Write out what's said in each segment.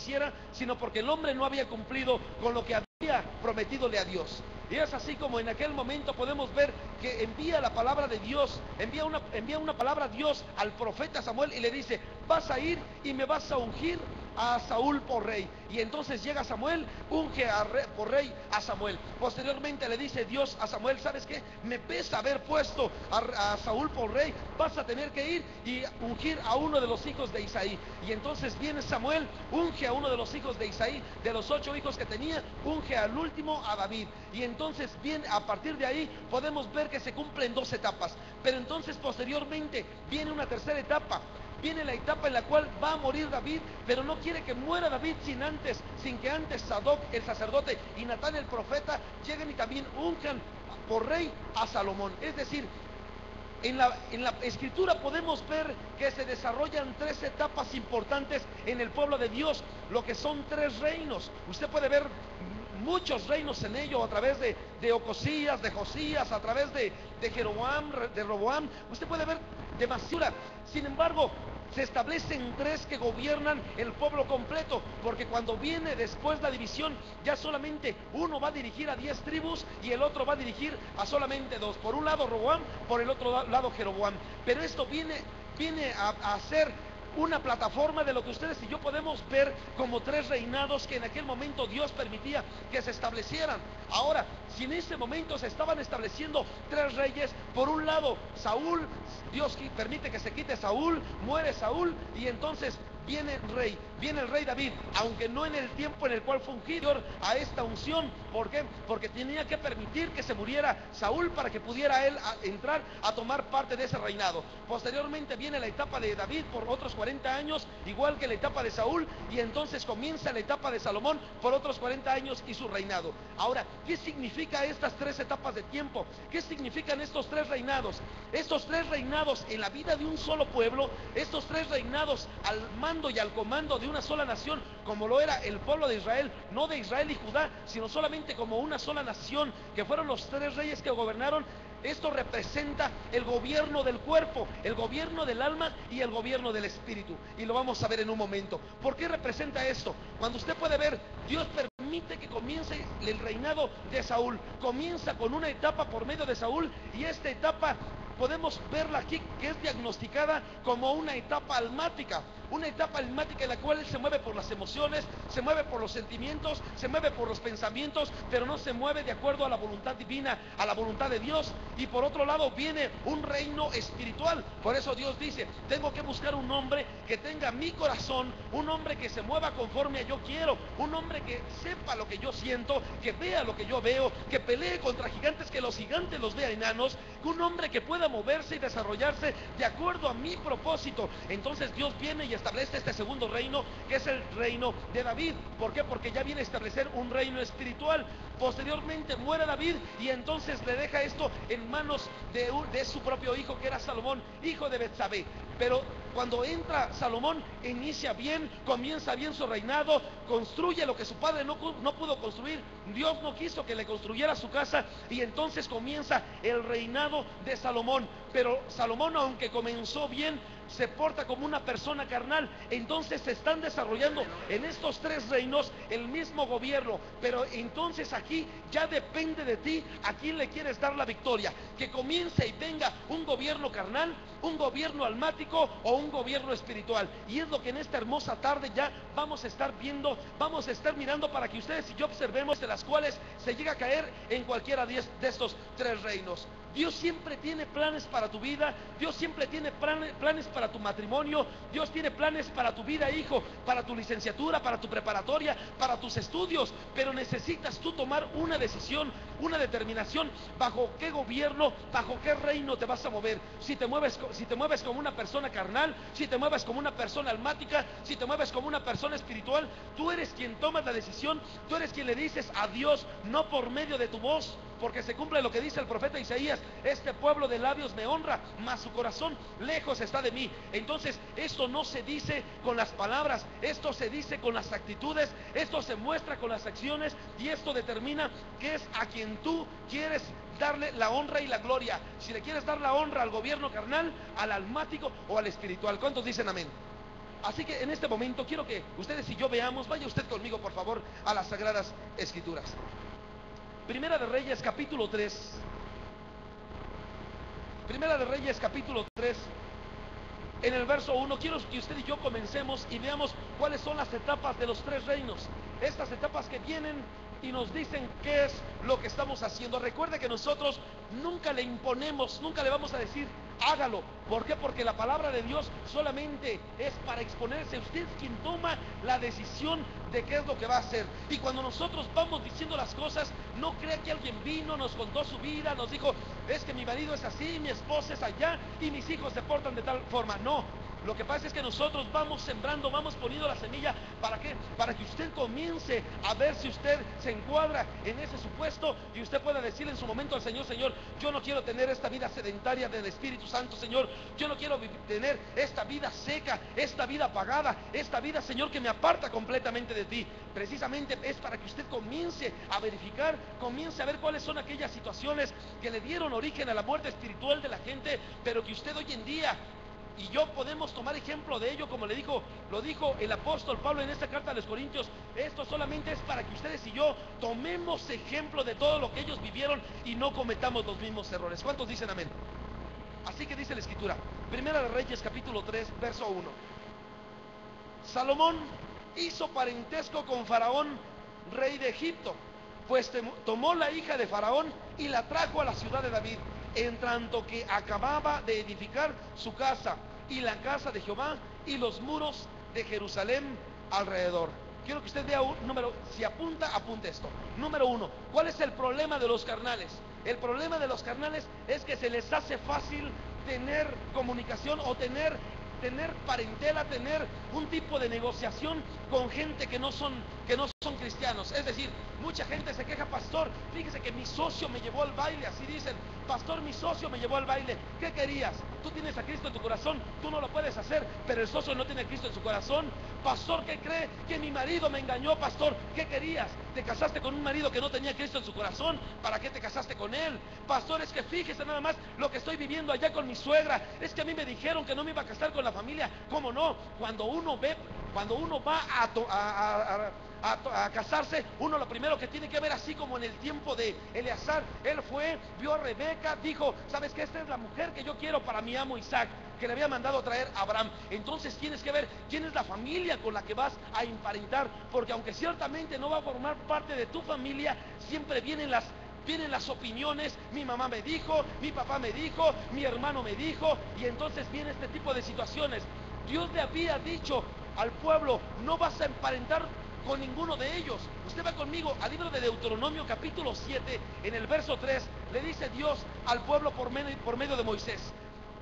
quisiera, sino porque el hombre no había cumplido con lo que había prometidole a Dios. Y es así como en aquel momento podemos ver que envía la palabra de Dios, envía una palabra a Dios al profeta Samuel y le dice: vas a ir y me vas a ungir a Saúl por rey. Y entonces llega Samuel, unge por rey a Samuel. Posteriormente le dice Dios a Samuel: ¿sabes qué? Me pesa haber puesto a Saúl por rey, vas a tener que ir y ungir a uno de los hijos de Isaí. Y entonces viene Samuel, unge a uno de los hijos de Isaí, de los 8 hijos que tenía, unge al último, a David. Y entonces viene, a partir de ahí podemos ver que se cumplen 2 etapas. Pero entonces posteriormente viene una tercera etapa. Viene la etapa en la cual va a morir David, pero no quiere que muera David sin que antes Sadoc el sacerdote y Natán el profeta lleguen y también unjan por rey a Salomón. Es decir, en la escritura podemos ver que se desarrollan 3 etapas importantes en el pueblo de Dios, lo que son 3 reinos. Usted puede ver muchos reinos en ello, a través de Ocosías, de Josías, a través de Jeroboam, de Roboam. Usted puede ver demasiada. Sin embargo, se establecen 3 que gobiernan el pueblo completo, porque cuando viene después la división, ya solamente uno va a dirigir a 10 tribus y el otro va a dirigir a solamente 2. Por un lado Roboam, por el otro lado Jeroboam. Pero esto viene a ser una plataforma de lo que ustedes y yo podemos ver como 3 reinados que en aquel momento Dios permitía que se establecieran. Ahora, si en ese momento se estaban estableciendo 3 reyes, por un lado Saúl, Dios permite que se quite Saúl, muere Saúl y entonces viene el rey David, aunque no en el tiempo en el cual fue ungido a esta unción. ¿Por qué? Porque tenía que permitir que se muriera Saúl para que pudiera él entrar a tomar parte de ese reinado. Posteriormente viene la etapa de David por otros 40 años, igual que la etapa de Saúl, y entonces comienza la etapa de Salomón por otros 40 años y su reinado. Ahora, ¿qué significa estas 3 etapas de tiempo? ¿Qué significan estos 3 reinados? Estos 3 reinados en la vida de un solo pueblo, estos 3 reinados al mando y al comando de una sola nación, como lo era el pueblo de Israel, no de Israel y Judá, sino solamente como una sola nación, que fueron los 3 reyes que gobernaron. Esto representa el gobierno del cuerpo, el gobierno del alma y el gobierno del espíritu. Y lo vamos a ver en un momento. ¿Por qué representa esto? Cuando usted puede ver, Dios permite que comience el reinado de Saúl. Comienza con una etapa por medio de Saúl, y esta etapa podemos verla aquí, que es diagnosticada como una etapa almática. Una etapa almática en la cual él se mueve por las emociones, se mueve por los sentimientos, se mueve por los pensamientos, pero no se mueve de acuerdo a la voluntad divina, a la voluntad de Dios. Y por otro lado viene un reino espiritual. Por eso Dios dice: tengo que buscar un hombre que tenga mi corazón, un hombre que se mueva conforme a yo quiero, un hombre que sepa lo que yo siento, que vea lo que yo veo, que pelee contra gigantes, que los gigantes los vea enanos, un hombre que pueda moverse y desarrollarse de acuerdo a mi propósito. Entonces Dios viene y establece este segundo reino, que es el reino de David. ¿Por qué? Porque ya viene a establecer un reino espiritual. Posteriormente muere David y entonces le deja esto en manos de su propio hijo, que era Salomón, hijo de Betsabé. Pero cuando entra Salomón, inicia bien, comienza bien su reinado, construye lo que su padre no pudo construir. Dios no quiso que le construyera su casa, y entonces comienza el reinado de Salomón. Pero Salomón, aunque comenzó bien, se porta como una persona carnal. Entonces se están desarrollando en estos 3 reinos el mismo gobierno, pero entonces aquí ya depende de ti a quién le quieres dar la victoria, que comience y venga un gobierno carnal, un gobierno almático o un gobierno espiritual. Y es lo que en esta hermosa tarde ya vamos a estar viendo, vamos a estar mirando, para que ustedes y yo observemos de las cuales se llega a caer en cualquiera de estos 3 reinos. Dios siempre tiene planes para tu vida, Dios siempre tiene planes para tu matrimonio, Dios tiene planes para tu vida, hijo, para tu licenciatura, para tu preparatoria, para tus estudios, pero necesitas tú tomar una decisión, una determinación, bajo qué gobierno, bajo qué reino te vas a mover. Si te mueves como una persona carnal, si te mueves como una persona almática, si te mueves como una persona espiritual, tú eres quien tomas la decisión, tú eres quien le dices a Dios, no por medio de tu voz, porque se cumple lo que dice el profeta Isaías: este pueblo de labios me honra, mas su corazón lejos está de mí. Entonces esto no se dice con las palabras, esto se dice con las actitudes, esto se muestra con las acciones, y esto determina que es a quien tú quieres darle la honra y la gloria. Si le quieres dar la honra al gobierno carnal, al almático o al espiritual. ¿Cuántos dicen amén? Así que en este momento quiero que ustedes y yo veamos, vaya usted conmigo por favor a las Sagradas Escrituras. Primera de Reyes capítulo 3. Primera de Reyes capítulo 3. En el verso 1 quiero que usted y yo comencemos y veamos cuáles son las etapas de los tres reinos. Estas etapas que vienen y nos dicen qué es lo que estamos haciendo. Recuerde que nosotros nunca le imponemos, nunca le vamos a decir hágalo. ¿Por qué? Porque la palabra de Dios solamente es para exponerse. Usted es quien toma la decisión de qué es lo que va a hacer. Y cuando nosotros vamos diciendo las cosas, no crea que alguien vino, nos contó su vida, nos dijo, es que mi marido es así, mi esposa es allá y mis hijos se portan de tal forma. No. Lo que pasa es que nosotros vamos sembrando, vamos poniendo la semilla. ¿Para qué? Para que usted comience a ver si usted se encuadra en ese supuesto y usted pueda decirle en su momento al Señor, Señor, yo no quiero tener esta vida sedentaria del Espíritu Santo, Señor. Yo no quiero tener esta vida seca, esta vida apagada, esta vida, Señor, que me aparta completamente de ti. Precisamente es para que usted comience a verificar, comience a ver cuáles son aquellas situaciones que le dieron origen a la muerte espiritual de la gente, pero que usted hoy en día y yo podemos tomar ejemplo de ello, como lo dijo el apóstol Pablo en esta carta a los Corintios. Esto solamente es para que ustedes y yo tomemos ejemplo de todo lo que ellos vivieron y no cometamos los mismos errores. ¿Cuántos dicen amén? Así que dice la Escritura, Primera de Reyes capítulo 3, verso 1. Salomón hizo parentesco con Faraón, rey de Egipto, pues tomó la hija de Faraón y la trajo a la ciudad de David, en tanto que acababa de edificar su casa y la casa de Jehová y los muros de Jerusalén alrededor. Quiero que usted vea un número, si apunta, apunte esto. Número 1, ¿cuál es el problema de los carnales? El problema de los carnales es que se les hace fácil tener comunicación o tener parentela, tener un tipo de negociación con gente que no son cristianos. Es decir, mucha gente se queja, pastor, fíjese que mi socio me llevó al baile, así dicen, pastor, mi socio me llevó al baile. ¿Qué querías? Tú tienes a Cristo en tu corazón, tú no lo puedes hacer, pero el socio no tiene a Cristo en su corazón. Pastor, ¿qué cree? Que mi marido me engañó, pastor. ¿Qué querías? Te casaste con un marido que no tenía a Cristo en su corazón, ¿para qué te casaste con él? Pastor, es que fíjese nada más lo que estoy viviendo allá con mi suegra, es que a mí me dijeron que no me iba a casar con la familia. ¿Cómo no? Cuando uno va a casarse, uno lo primero que tiene que ver, así como en el tiempo de Eleazar, él fue, vio a Rebeca, dijo, ¿sabes qué? Esta es la mujer que yo quiero para mi amo Isaac, que le había mandado a traer a Abraham. Entonces tienes que ver quién es la familia con la que vas a emparentar, porque aunque ciertamente no va a formar parte de tu familia, siempre vienen las opiniones. Mi mamá me dijo, mi papá me dijo, mi hermano me dijo, y entonces viene este tipo de situaciones. Dios le había dicho al pueblo, no vas a emparentar con ninguno de ellos. Usted va conmigo al libro de Deuteronomio capítulo 7, en el verso 3, le dice Dios al pueblo por medio de Moisés,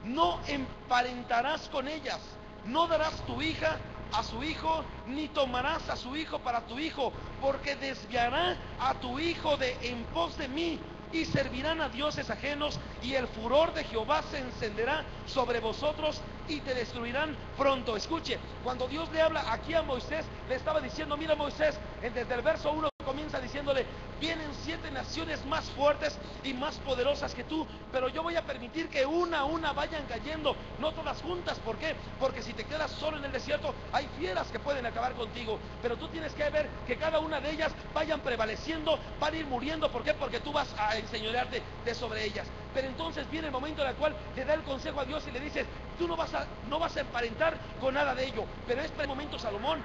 no emparentarás con ellas, no darás tu hija a su hijo, ni tomarás a su hijo para tu hijo, porque desviará a tu hijo de en pos de mí, y servirán a dioses ajenos, y el furor de Jehová se encenderá sobre vosotros y te destruirán pronto. Escuche, cuando Dios le habla aquí a Moisés, le estaba diciendo, mira Moisés, desde el verso 1 comienza diciéndole, vienen 7 naciones más fuertes y más poderosas que tú, pero yo voy a permitir que una a una vayan cayendo, no todas juntas. ¿Por qué? Porque si te quedas solo en el desierto, hay fieras que pueden acabar contigo, pero tú tienes que ver que cada una de ellas vayan prevaleciendo, van a ir muriendo. ¿Por qué? Porque tú vas a enseñorearte de sobre ellas. Pero entonces viene el momento en el cual le da el consejo a Dios y le dices, tú no vas a emparentar con nada de ello. Pero este momento, Salomón,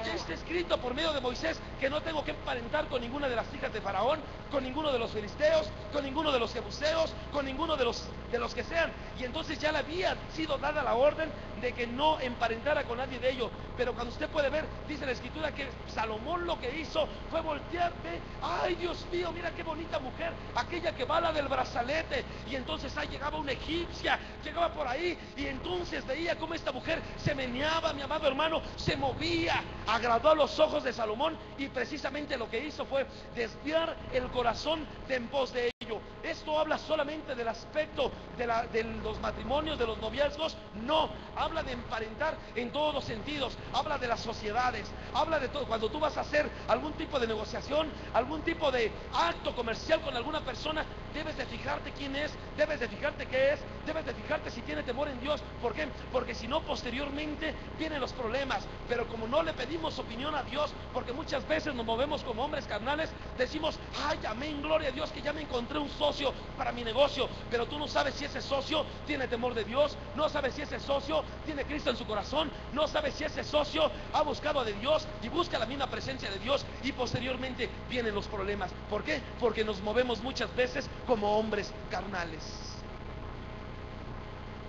ya está escrito por medio de Moisés que no tengo que emparentar con ninguna de las hijas de Faraón, con ninguno de los filisteos, con ninguno de los jebuseos, con ninguno de los que sean. Y entonces ya le había sido dada la orden de que no emparentara con nadie de ellos. Pero cuando usted puede ver, dice la Escritura que Salomón lo que hizo fue voltearme, ay Dios mío, mira qué bonita mujer, aquella que va a la del brazalete. Y entonces ahí llegaba una egipcia, llegaba por ahí, y entonces veía cómo esta mujer se meneaba, mi amado hermano, se movía, agradó a los ojos de Salomón, y precisamente lo que hizo fue desviar el corazón de en pos de ello. Esto habla solamente del aspecto de los matrimonios, de los noviazgos. No, habla de emparentar en todos los sentidos, habla de las sociedades, habla de todo. Cuando tú vas a hacer algún tipo de negociación, algún tipo de acto comercial con alguna persona, debes de fijarte quién es, debes de fijarte qué es, debes de fijarte si tiene temor en Dios. ¿Por qué? Porque si no, posteriormente vienen los problemas. Pero como no le pedimos opinión a Dios, porque muchas veces nos movemos como hombres carnales, decimos: ay, amén, gloria a Dios, que ya me encontré un socio para mi negocio. Pero tú no sabes si ese socio tiene temor de Dios, no sabes si ese socio tiene Cristo en su corazón, no sabes si ese socio ha buscado de Dios y busca la misma presencia de Dios, y posteriormente vienen los problemas. ¿Por qué? Porque nos movemos muchas veces como hombres carnales.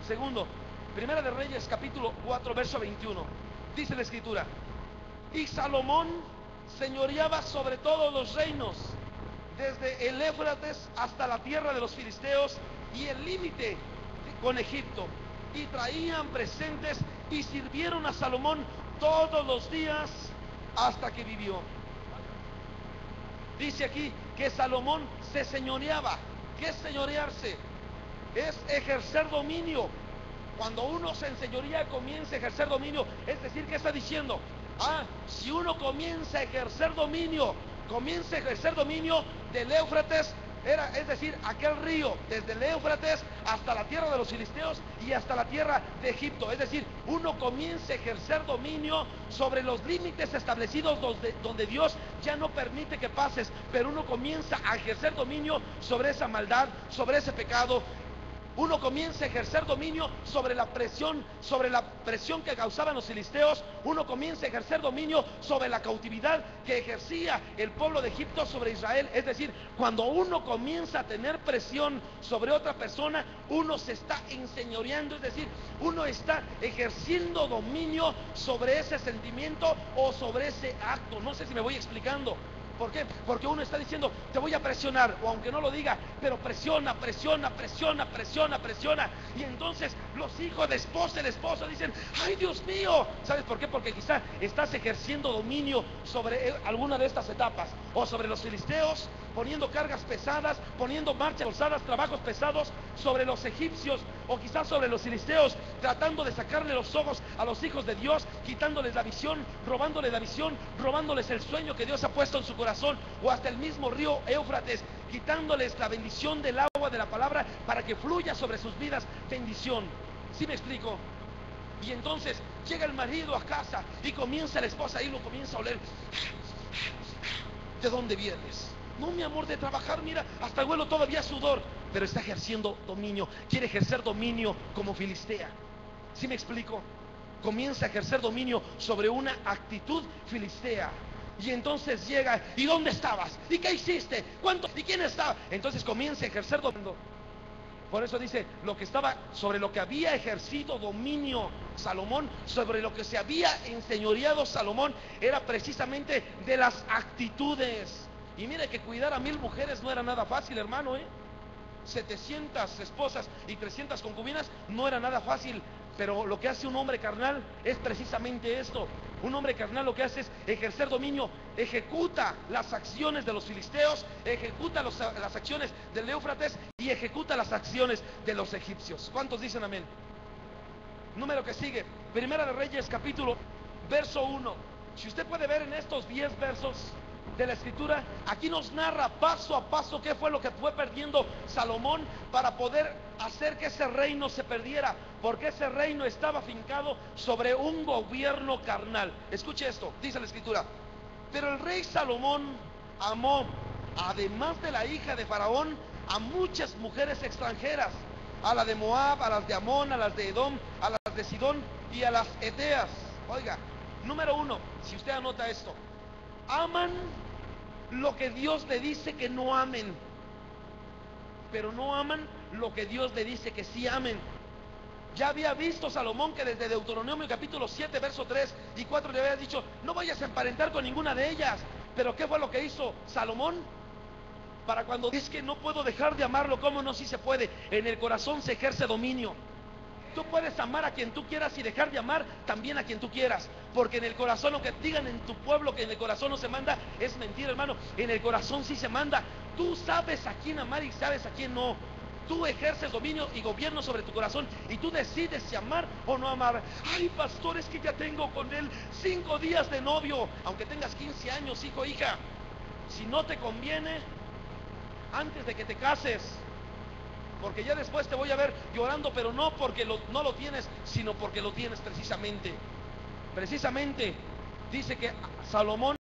Segundo, Primera de Reyes capítulo 4 verso 21, dice la escritura: y Salomón señoreaba sobre todos los reinos, desde el Éufrates hasta la tierra de los filisteos y el límite con Egipto, y traían presentes y sirvieron a Salomón todos los días hasta que vivió. Dice aquí que Salomón se señoreaba. ¿Qué es señorearse? Es ejercer dominio. Cuando uno se enseñorea, comienza a ejercer dominio. Es decir, ¿qué está diciendo? Si uno comienza a ejercer dominio, del Éufrates, es decir, aquel río, desde el Éufrates hasta la tierra de los filisteos y hasta la tierra de Egipto. Es decir, uno comienza a ejercer dominio sobre los límites establecidos donde Dios ya no permite que pases, pero uno comienza a ejercer dominio sobre esa maldad, sobre ese pecado. Uno comienza a ejercer dominio sobre la presión que causaban los filisteos. Uno comienza a ejercer dominio sobre la cautividad que ejercía el pueblo de Egipto sobre Israel. Es decir, cuando uno comienza a tener presión sobre otra persona, uno se está enseñoreando, es decir, uno está ejerciendo dominio sobre ese sentimiento o sobre ese acto. No sé si me voy explicando. ¿Por qué? Porque uno está diciendo: te voy a presionar, o aunque no lo diga, pero presiona. Y entonces los hijos de esposa, el esposo dicen: ay, Dios mío. ¿Sabes por qué? Porque quizá estás ejerciendo dominio sobre alguna de estas etapas, o sobre los filisteos, poniendo cargas pesadas, poniendo marchas forzadas, trabajos pesados sobre los egipcios, o quizás sobre los filisteos, tratando de sacarle los ojos a los hijos de Dios, quitándoles la visión, robándoles el sueño que Dios ha puesto en su corazón, o hasta el mismo río Éufrates, quitándoles la bendición del agua de la palabra para que fluya sobre sus vidas bendición. ¿Sí me explico? Y entonces llega el marido a casa y comienza la esposa y lo comienza a oler. ¿De dónde vienes? No, mi amor, de trabajar, mira, hasta huelo todavía sudor. Pero está ejerciendo dominio, quiere ejercer dominio como filistea. ¿Sí me explico? Comienza a ejercer dominio sobre una actitud filistea. Y entonces llega: ¿y dónde estabas? ¿Y qué hiciste? ¿Cuánto? ¿Y quién estaba? Entonces comienza a ejercer dominio. Por eso dice, sobre lo que había ejercido dominio Salomón, sobre lo que se había enseñoreado Salomón, era precisamente de las actitudes. Y mire que cuidar a 1000 mujeres no era nada fácil, hermano, 700 esposas y 300 concubinas no era nada fácil. Pero lo que hace un hombre carnal es precisamente esto. Un hombre carnal lo que hace es ejercer dominio, ejecuta las acciones de los filisteos, ejecuta las acciones del Éufrates y ejecuta las acciones de los egipcios. ¿Cuántos dicen amén? Número que sigue, Primera de Reyes capítulo verso 1. Si usted puede ver en estos 10 versos de la escritura, aquí nos narra paso a paso qué fue lo que fue perdiendo Salomón para poder hacer que ese reino se perdiera, porque ese reino estaba fincado sobre un gobierno carnal. Escuche esto, dice la escritura: pero el rey Salomón amó, además de la hija de Faraón, a muchas mujeres extranjeras, a la de Moab, a las de Amón, a las de Edom, a las de Sidón y a las Eteas. Oiga, número 1, si usted anota esto: aman lo que Dios le dice que no amen, pero no aman lo que Dios le dice que sí amen. Ya había visto Salomón que desde Deuteronomio capítulo 7 verso 3 y 4 le había dicho: no vayas a emparentar con ninguna de ellas. Pero ¿qué fue lo que hizo Salomón? Para cuando es que no puedo dejar de amarlo, ¿cómo no? Sí se puede. En el corazón se ejerce dominio. Tú puedes amar a quien tú quieras y dejar de amar también a quien tú quieras, porque en el corazón, lo que digan en tu pueblo que en el corazón no se manda, es mentira, hermano. En el corazón sí se manda. Tú sabes a quién amar y sabes a quién no. Tú ejerces dominio y gobierno sobre tu corazón, y tú decides si amar o no amar. Ay, pastor, es que ya tengo con él 5 días de novio. Aunque tengas 15 años, hijo, hija, si no te conviene, antes de que te cases, porque ya después te voy a ver llorando, pero no porque no lo tienes, sino porque lo tienes precisamente. Precisamente dice que Salomón